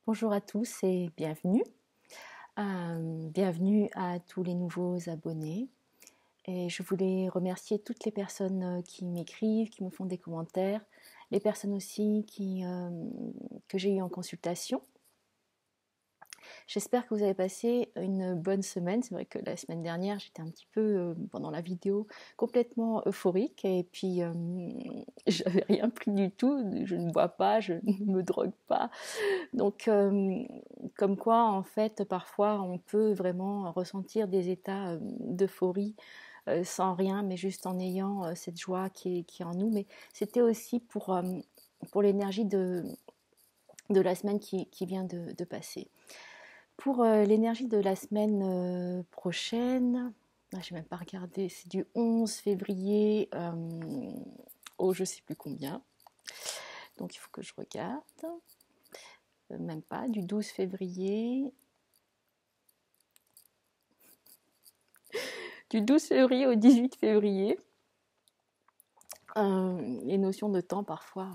Bonjour à tous et bienvenue. Bienvenue à tous les nouveaux abonnés. Et je voulais remercier toutes les personnes qui m'écrivent, qui me font des commentaires, les personnes aussi que j'ai eues en consultation. J'espère que vous avez passé une bonne semaine. C'est vrai que la semaine dernière, j'étais un petit peu, pendant la vidéo, complètement euphorique. Et puis, je n'avais rien pris du tout. Je ne bois pas, je ne me drogue pas. Donc, comme quoi, en fait, parfois, on peut vraiment ressentir des états d'euphorie sans rien, mais juste en ayant cette joie qui est en nous. Mais c'était aussi pour l'énergie de la semaine qui vient de passer. Pour l'énergie de la semaine prochaine, je n'ai même pas regardé, c'est du 11 février au je ne sais plus combien. Donc il faut que je regarde. Même pas, du 12 février. Du 12 février au 18 février. Les notions de temps parfois.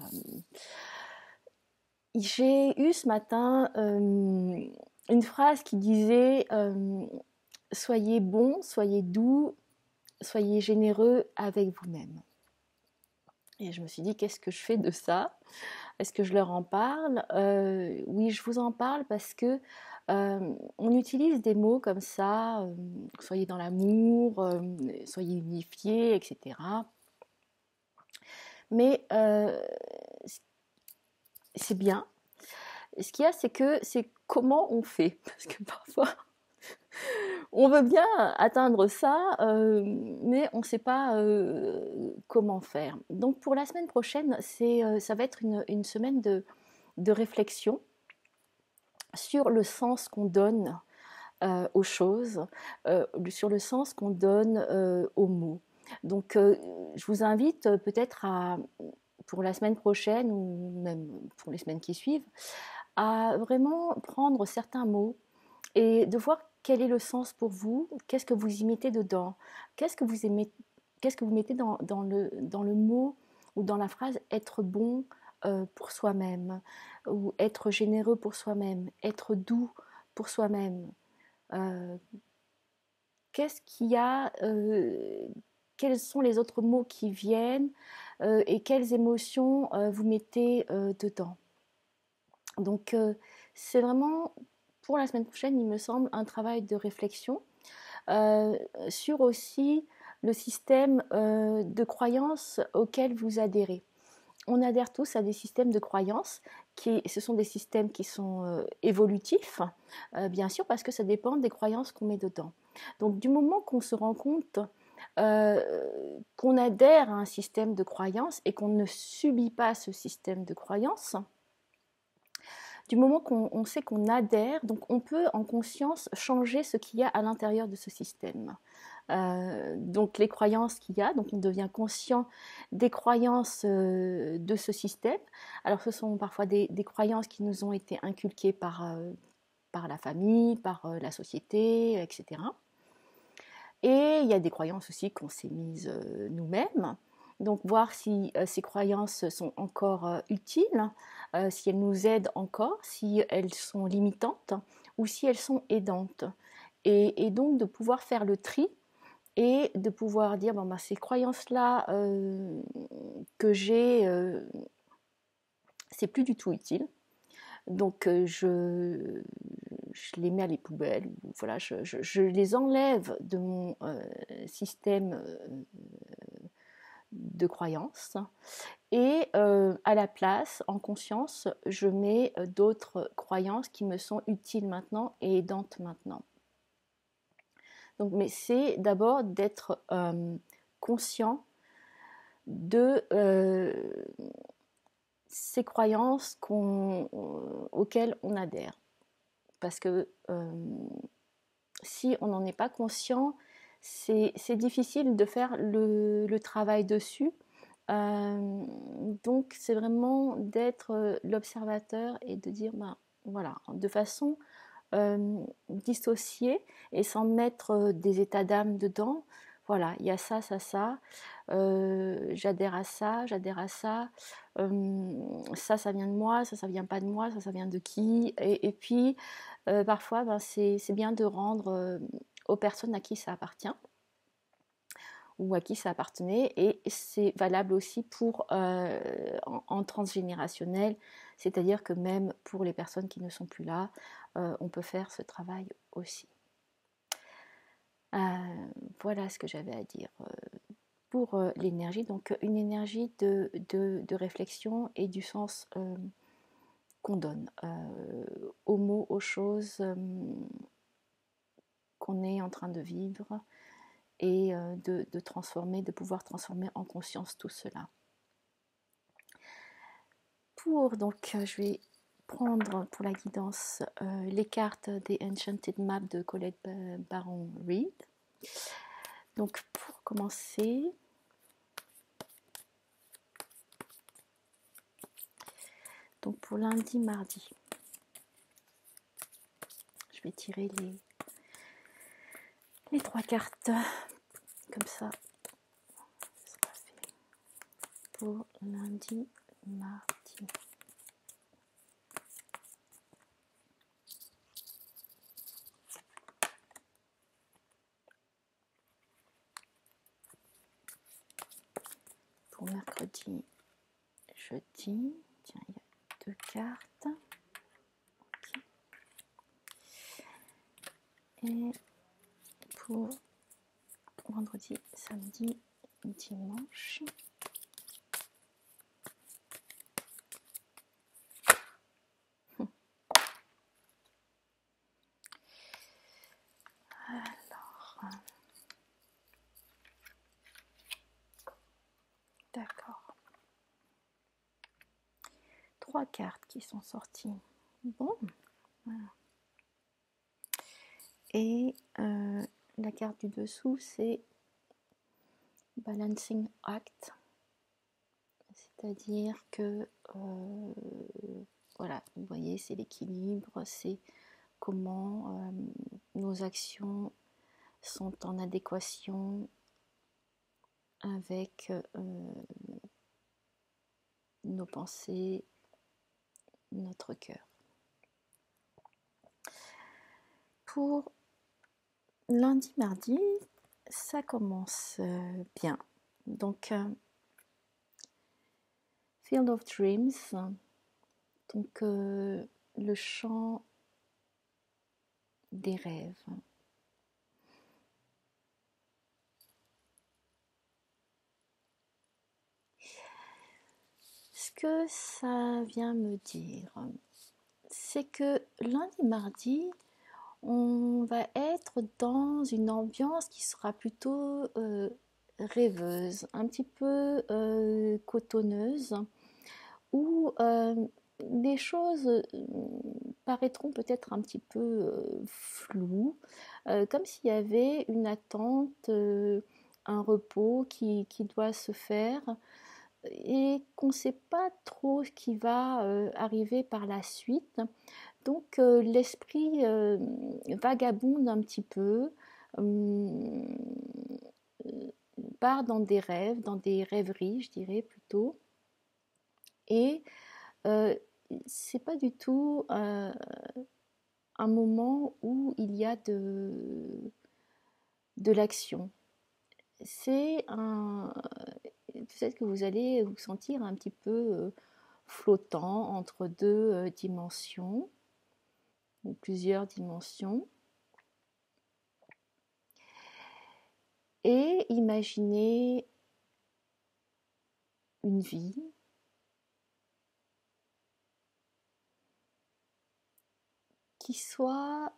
J'ai eu ce matin une phrase qui disait soyez bon, soyez doux, soyez généreux avec vous-même. Et je me suis dit, qu'est-ce que je fais de ça? Est-ce que je leur en parle? Oui, je vous en parle parce que on utilise des mots comme ça, soyez dans l'amour, soyez unifiés, etc. Mais c'est bien. Ce qu'il y a, c'est que c'est comment on fait. Parce que parfois, on veut bien atteindre ça, mais on ne sait pas comment faire. Donc pour la semaine prochaine, ça va être une semaine de réflexion sur le sens qu'on donne aux choses, sur le sens qu'on donne aux mots. Donc je vous invite peut-être pour la semaine prochaine ou même pour les semaines qui suivent, à vraiment prendre certains mots et de voir quel est le sens pour vous, qu'est-ce que vous y mettez dedans, qu'est-ce que vous aimez, qu'est-ce que vous mettez dans le mot ou dans la phrase être bon pour soi-même, ou être généreux pour soi-même, être doux pour soi-même. Euh, Qu'est-ce qu'il y a, quels sont les autres mots qui viennent et quelles émotions vous mettez dedans. Donc c'est vraiment pour la semaine prochaine, il me semble, un travail de réflexion sur aussi le système de croyances auquel vous adhérez. On adhère tous à des systèmes de croyances, ce sont des systèmes qui sont évolutifs, bien sûr, parce que ça dépend des croyances qu'on met dedans. Donc du moment qu'on se rend compte qu'on adhère à un système de croyances et qu'on ne subit pas ce système de croyances, du moment qu'on sait qu'on adhère, donc on peut en conscience changer ce qu'il y a à l'intérieur de ce système. Donc les croyances qu'il y a, donc on devient conscient des croyances de ce système. Alors ce sont parfois des croyances qui nous ont été inculquées par la famille, par la société, etc. Et il y a des croyances aussi qu'on s'est mises nous-mêmes. Donc voir si ces croyances sont encore utiles, si elles nous aident encore, si elles sont limitantes ou si elles sont aidantes. Et donc de pouvoir faire le tri et de pouvoir dire bon, bah, ces croyances-là que j'ai, c'est plus du tout utile. Donc je les mets à les poubelles, voilà, je les enlève de mon système de croyances et à la place, en conscience, je mets d'autres croyances qui me sont utiles maintenant et aidantes maintenant. Donc, mais c'est d'abord d'être conscient de ces croyances auxquelles on adhère. Parce que si on n'en est pas conscient, c'est difficile de faire le travail dessus. Donc c'est vraiment d'être l'observateur et de dire ben, voilà, de façon dissociée et sans mettre des états d'âme dedans, voilà, il y a ça, ça, ça, j'adhère à ça, j'adhère à ça, ça, ça vient de moi, ça vient pas de moi, ça vient de qui, et puis parfois, ben, c'est bien de rendre aux personnes à qui ça appartient ou à qui ça appartenait, et c'est valable aussi pour en transgénérationnel, c'est-à-dire que même pour les personnes qui ne sont plus là, on peut faire ce travail aussi. Voilà ce que j'avais à dire pour l'énergie. Donc une énergie de réflexion et du sens qu'on donne aux mots, aux choses qu'on est en train de vivre, et de transformer, de pouvoir transformer en conscience tout cela. Donc je vais prendre pour la guidance les cartes des Enchanted Maps de Colette Baron Reid. Donc pour commencer, donc pour lundi, mardi, je vais tirer les 3 cartes comme ça. Ce sera fait pour lundi, mardi. Pour mercredi, jeudi, tiens, il y a 2 cartes. Okay. Et pour vendredi, samedi, dimanche. Alors, d'accord. 3 cartes qui sont sorties. Bon, voilà. Et la carte du dessous, c'est Balancing Act. C'est-à-dire que, voilà, vous voyez, c'est l'équilibre, c'est comment nos actions sont en adéquation avec nos pensées, notre cœur. Pour lundi, mardi, ça commence bien. Donc, Field of Dreams, donc le champ des rêves. Ce que ça vient me dire, c'est que lundi, mardi, on va être dans une ambiance qui sera plutôt rêveuse, un petit peu cotonneuse, où les choses paraîtront peut-être un petit peu floues, comme s'il y avait une attente, un repos qui doit se faire, et qu'on ne sait pas trop ce qui va arriver par la suite. Donc l'esprit vagabonde un petit peu, part dans des rêves, dans des rêveries, je dirais plutôt. Et c'est pas du tout un moment où il y a de l'action. C'est peut-être que vous allez vous sentir un petit peu flottant entre 2 dimensions ou plusieurs dimensions. Et imaginez une vie qui soit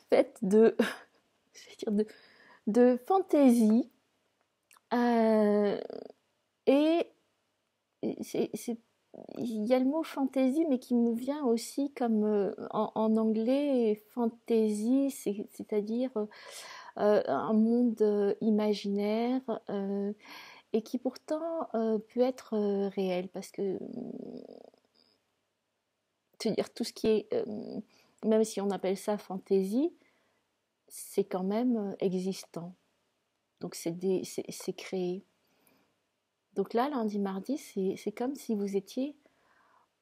faite de, de fantaisie, et il y a le mot fantaisie, mais qui me vient aussi comme en anglais, fantasy, c'est-à-dire un monde imaginaire, et qui pourtant peut être réel, parce que c'est-à-dire tout ce qui est même si on appelle ça fantaisie, c'est quand même existant. Donc c'est créé. Donc là, lundi, mardi, c'est comme si vous étiez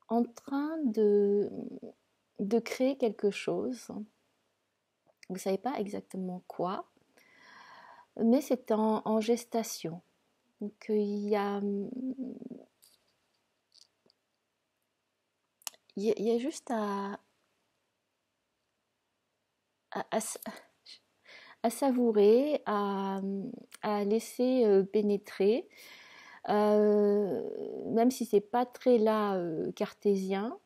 en train de créer quelque chose. Vous ne savez pas exactement quoi, mais c'est en gestation. Donc il y a juste à, à savourer, à laisser pénétrer, même si c'est pas très là cartésien,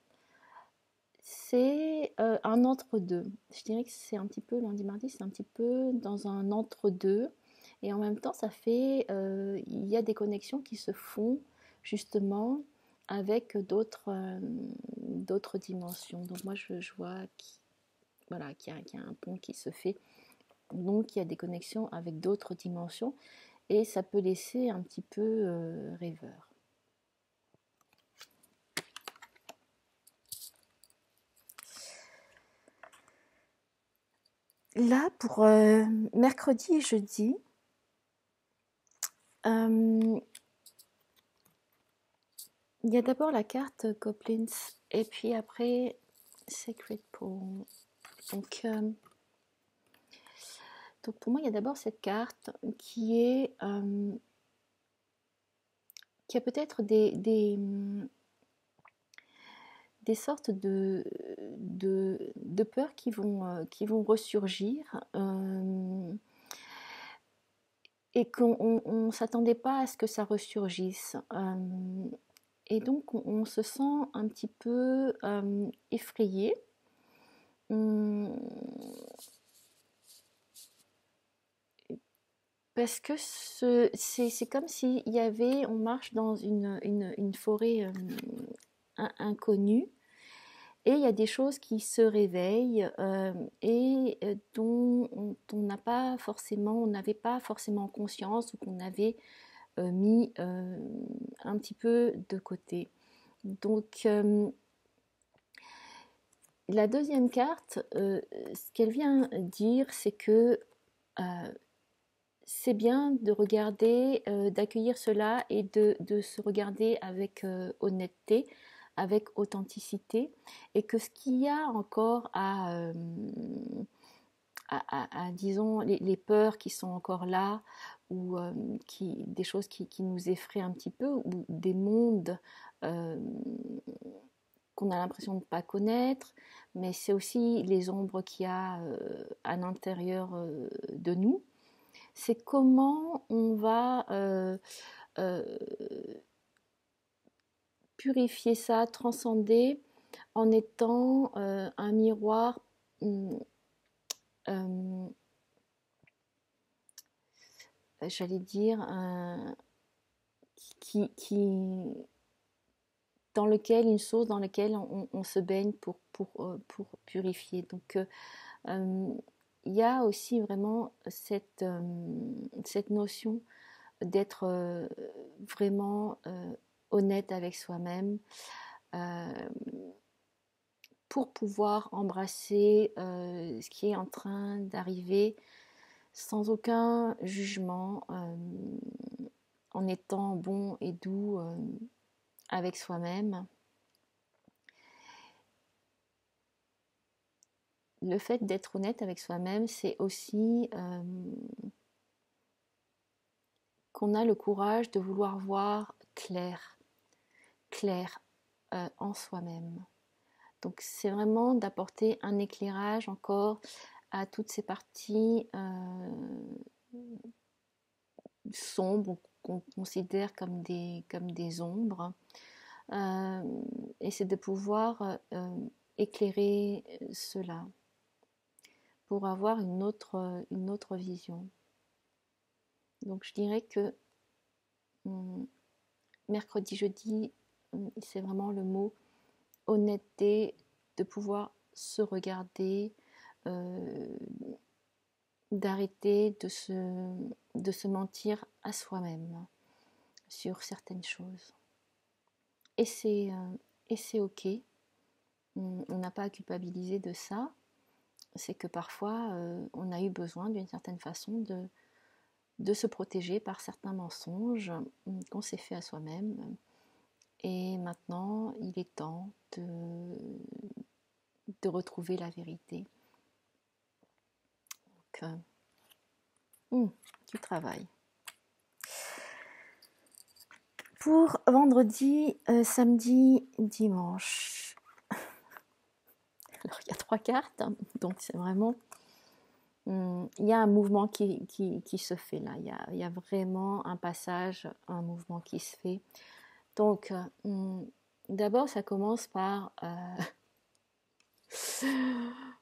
c'est un entre-deux. Je dirais que c'est un petit peu, lundi, mardi, c'est un petit peu dans un entre-deux. Et en même temps, ça fait, il y a des connexions qui se font justement avec d'autres dimensions. Donc moi, je vois voilà, qu'il y a un pont qui se fait. Donc il y a des connexions avec d'autres dimensions et ça peut laisser un petit peu rêveur. Là, pour mercredi et jeudi, il y a d'abord la carte Goblins et puis après Sacred Pool. Donc pour moi, il y a d'abord cette carte qui a peut-être des sortes de peurs qui vont ressurgir et qu'on ne s'attendait pas à ce que ça ressurgisse. Et donc on se sent un petit peu effrayé. Parce que c'est comme s'il y avait, on marche dans une forêt inconnue et il y a des choses qui se réveillent et dont on n'avait pas forcément conscience ou qu'on avait mis un petit peu de côté. Donc la deuxième carte, ce qu'elle vient dire, c'est que c'est bien de regarder, d'accueillir cela et de se regarder avec honnêteté, avec authenticité, et que ce qu'il y a encore disons, les peurs qui sont encore là, ou des choses qui nous effraient un petit peu, ou des mondes qu'on a l'impression de ne pas connaître, mais c'est aussi les ombres qu'il y a à l'intérieur de nous. C'est comment on va purifier ça, transcender en étant un miroir j'allais dire dans lequel une source dans laquelle on se baigne pour purifier. Donc il y a aussi vraiment cette notion d'être vraiment honnête avec soi-même pour pouvoir embrasser ce qui est en train d'arriver sans aucun jugement, en étant bon et doux avec soi-même. Le fait d'être honnête avec soi-même, c'est aussi qu'on a le courage de vouloir voir clair en soi-même. Donc c'est vraiment d'apporter un éclairage encore à toutes ces parties sombres qu'on considère comme des ombres. Et c'est de pouvoir éclairer cela pour avoir une autre vision. Donc je dirais que mercredi, jeudi, c'est vraiment le mot honnêteté, de pouvoir se regarder, d'arrêter de se mentir à soi-même sur certaines choses. Et c'est ok. on n'a pas à culpabiliser de ça. C'est que parfois, on a eu besoin d'une certaine façon de se protéger par certains mensonges qu'on s'est fait à soi-même. Et maintenant, il est temps de retrouver la vérité. Donc, du travail. Pour vendredi, samedi, dimanche. Alors, il y a 3 cartes, hein, donc c'est vraiment... il y a un mouvement qui se fait là. Il y a vraiment un passage, un mouvement qui se fait. Donc, d'abord, ça commence par...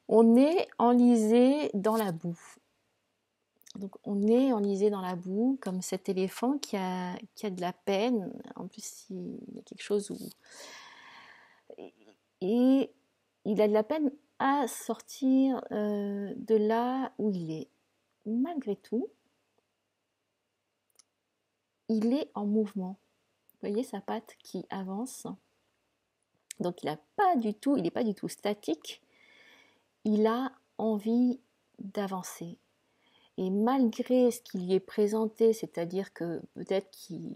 on est enlisé dans la boue. Donc, on est enlisé dans la boue, comme cet éléphant qui a de la peine. En plus, il y a quelque chose où... Et il a de la peine à sortir de là où il est. Malgré tout, il est en mouvement. Vous voyez sa patte qui avance. Donc il n'est pas du tout statique. Il a envie d'avancer. Et malgré ce qui lui est présenté, c'est-à-dire que peut-être qu'il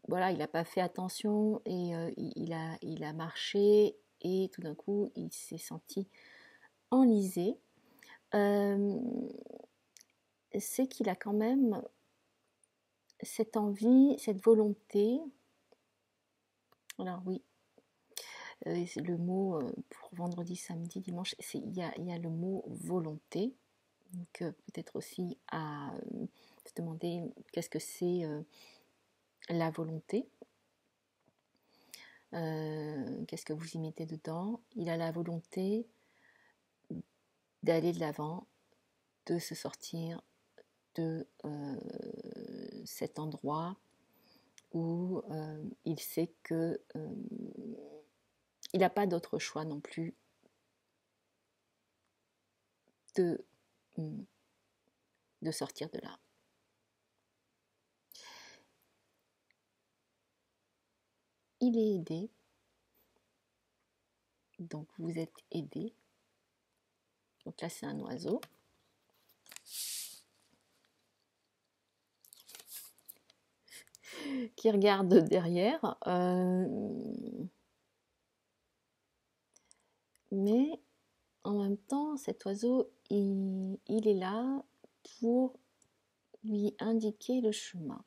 n'a pas fait attention et il a marché et tout d'un coup il s'est senti enlisé, c'est qu'il a quand même cette envie, cette volonté. Alors oui, le mot pour vendredi, samedi, dimanche, il y a le mot volonté. Donc peut-être aussi à se demander qu'est-ce que c'est la volonté. Qu'est-ce que vous y mettez dedans? Il a la volonté d'aller de l'avant, de se sortir de cet endroit où il sait que il n'a pas d'autre choix non plus de sortir de là. Il est aidé, donc vous êtes aidé. Donc là c'est un oiseau. Qui regarde derrière. Mais en même temps, cet oiseau, il est là pour lui indiquer le chemin.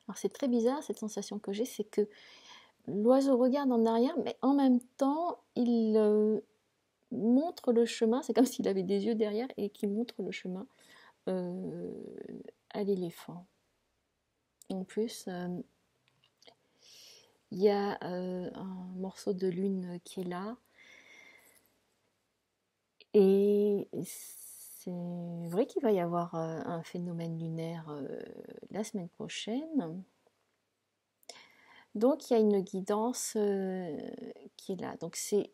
Alors c'est très bizarre cette sensation que j'ai, c'est que l'oiseau regarde en arrière, mais en même temps, il montre le chemin. C'est comme s'il avait des yeux derrière et qu'il montre le chemin à l'éléphant. En plus, il y a un morceau de lune qui est là. Et c'est vrai qu'il va y avoir un phénomène lunaire la semaine prochaine. Donc il y a une guidance qui est là. Donc c'est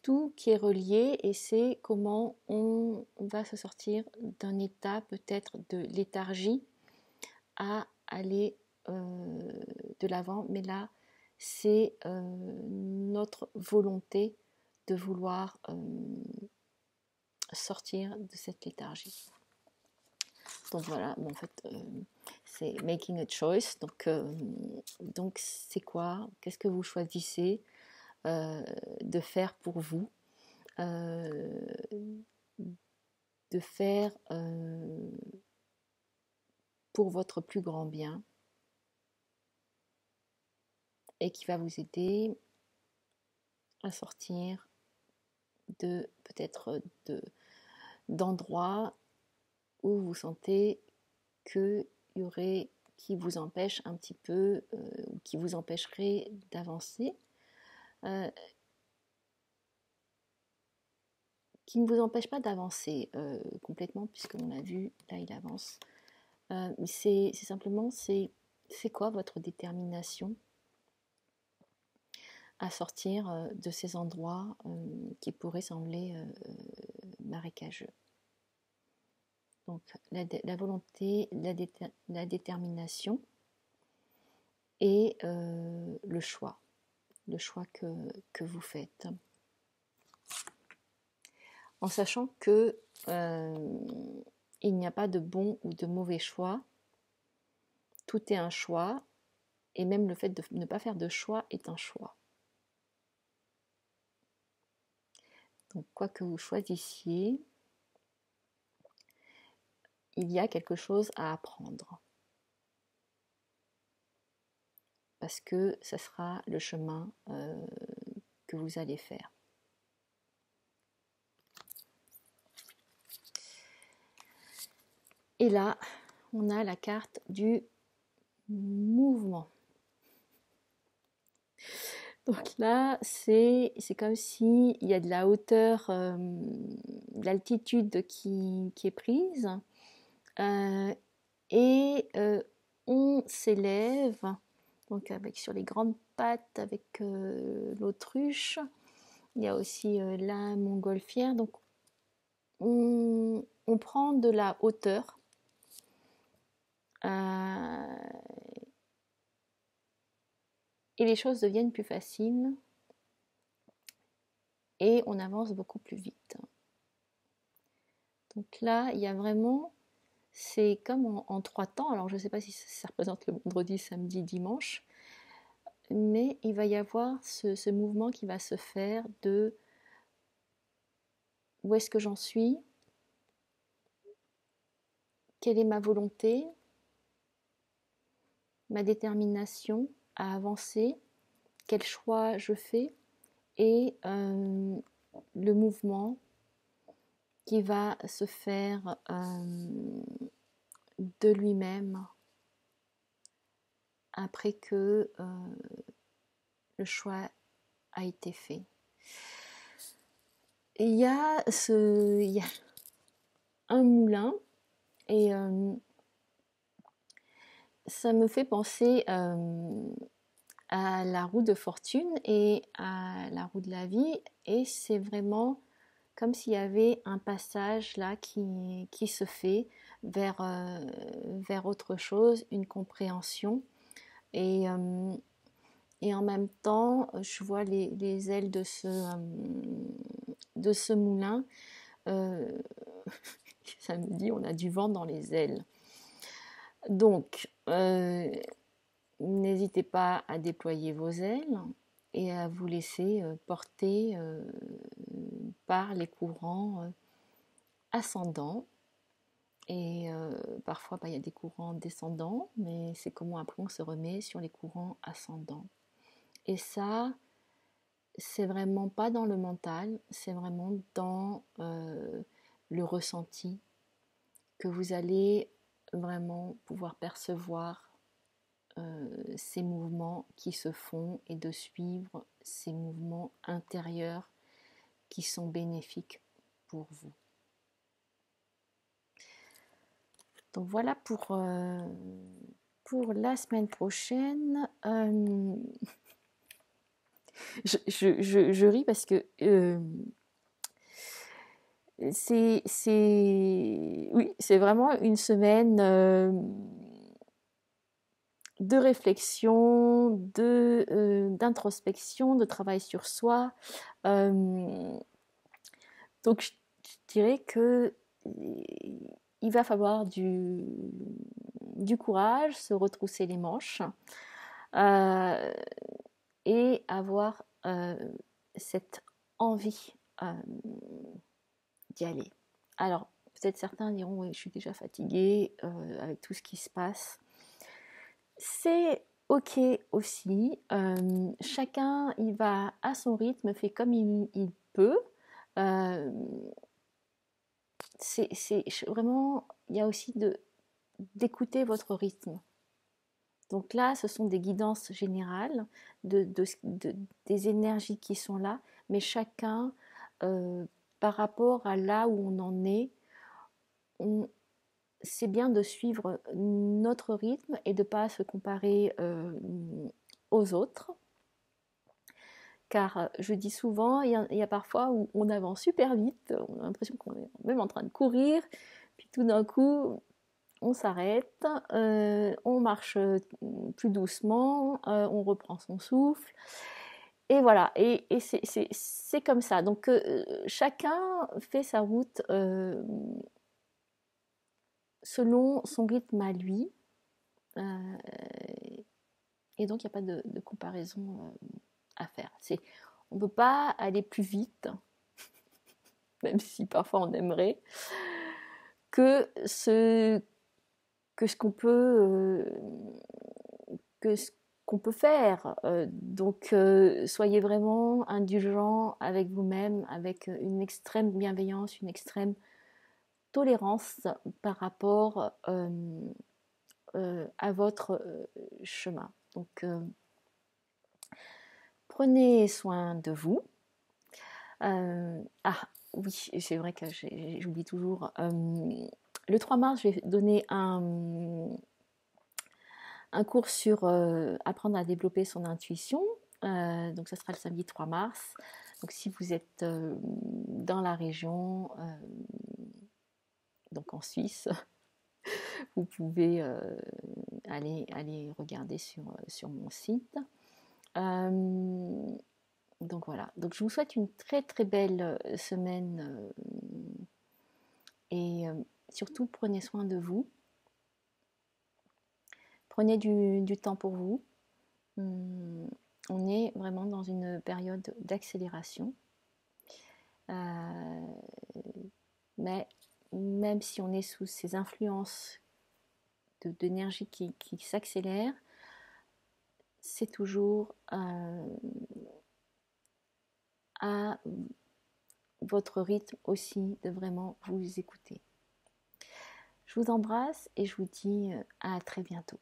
tout qui est relié et c'est comment on va se sortir d'un état peut-être de léthargie à aller de l'avant. Mais là, c'est notre volonté de vouloir sortir de cette léthargie. Donc voilà, bon, en fait, c'est making a choice. Donc c'est quoi? Qu'est-ce que vous choisissez de faire pour vous, de faire pour votre plus grand bien et qui va vous aider à sortir de peut-être d'endroits où vous sentez qu'il y aurait qui vous empêche un petit peu, qui vous empêcherait d'avancer, qui ne vous empêche pas d'avancer complètement, puisqu'on a vu, là il avance. C'est simplement, c'est quoi votre détermination à sortir de ces endroits qui pourraient sembler marécageux. Donc la volonté, la détermination et le choix le choix que vous faites. En sachant que il n'y a pas de bon ou de mauvais choix, tout est un choix, et même le fait de ne pas faire de choix est un choix. Donc quoi que vous choisissiez, il y a quelque chose à apprendre. Parce que ça sera le chemin que vous allez faire. Et là, on a la carte du mouvement. Donc là, c'est comme s'il y a de la hauteur, de l'altitude qui est prise. Et on s'élève, donc sur les grandes pattes avec l'autruche. Il y a aussi la montgolfière. Donc on prend de la hauteur. Et les choses deviennent plus faciles et on avance beaucoup plus vite. Donc là, il y a vraiment, c'est comme en 3 temps. Alors je ne sais pas si ça représente le vendredi, samedi, dimanche, mais il va y avoir ce mouvement qui va se faire de où est-ce que j'en suis, quelle est ma volonté, ma détermination à avancer, quel choix je fais, et le mouvement qui va se faire de lui-même après que le choix a été fait. Il y a un moulin et ça me fait penser à la roue de fortune et à la roue de la vie, et c'est vraiment comme s'il y avait un passage là qui se fait vers autre chose, une compréhension, et en même temps je vois les ailes de ce moulin. Ça me dit on a du vent dans les ailes. Donc n'hésitez pas à déployer vos ailes et à vous laisser porter par les courants ascendants. Et parfois, il y a des courants descendants, mais c'est comment après on se remet sur les courants ascendants. Et ça, c'est vraiment pas dans le mental, c'est vraiment dans le ressenti que vous allez vraiment pouvoir percevoir ces mouvements qui se font et de suivre ces mouvements intérieurs qui sont bénéfiques pour vous. Donc voilà pour la semaine prochaine. Je ris parce que c'est vraiment une semaine de réflexion, d'introspection, de travail sur soi. Donc je dirais que il va falloir du courage, se retrousser les manches et avoir cette envie d'y aller. Alors peut-être certains diront oui, je suis déjà fatiguée avec tout ce qui se passe. C'est ok aussi. Chacun il va à son rythme, fait comme il peut. C'est vraiment, il y a aussi d'écouter votre rythme. Donc là, ce sont des guidances générales des énergies qui sont là, mais chacun, par rapport à là où on en est, c'est bien de suivre notre rythme et de ne pas se comparer aux autres. Car je dis souvent, il y a parfois où on avance super vite, on a l'impression qu'on est même en train de courir, puis tout d'un coup, on s'arrête, on marche plus doucement, on reprend son souffle. Et voilà, et c'est comme ça. Donc chacun fait sa route selon son rythme à lui. Et donc il n'y a pas de comparaison à faire. On ne peut pas aller plus vite, même si parfois on aimerait, que ce qu'on peut faire. Donc soyez vraiment indulgents avec vous-même, avec une extrême bienveillance, une extrême tolérance par rapport à votre chemin. Donc prenez soin de vous. Oui, c'est vrai que j'oublie toujours. Le 3 mars, je vais donner un cours sur apprendre à développer son intuition. Donc ça sera le samedi 3 mars. Donc si vous êtes dans la région, donc en Suisse, vous pouvez aller regarder sur mon site. Donc voilà. Donc je vous souhaite une très très belle semaine et surtout prenez soin de vous. Prenez du temps pour vous. On est vraiment dans une période d'accélération. Mais même si on est sous ces influences d'énergie qui s'accélèrent, c'est toujours à votre rythme aussi de vraiment vous écouter. Je vous embrasse et je vous dis à très bientôt.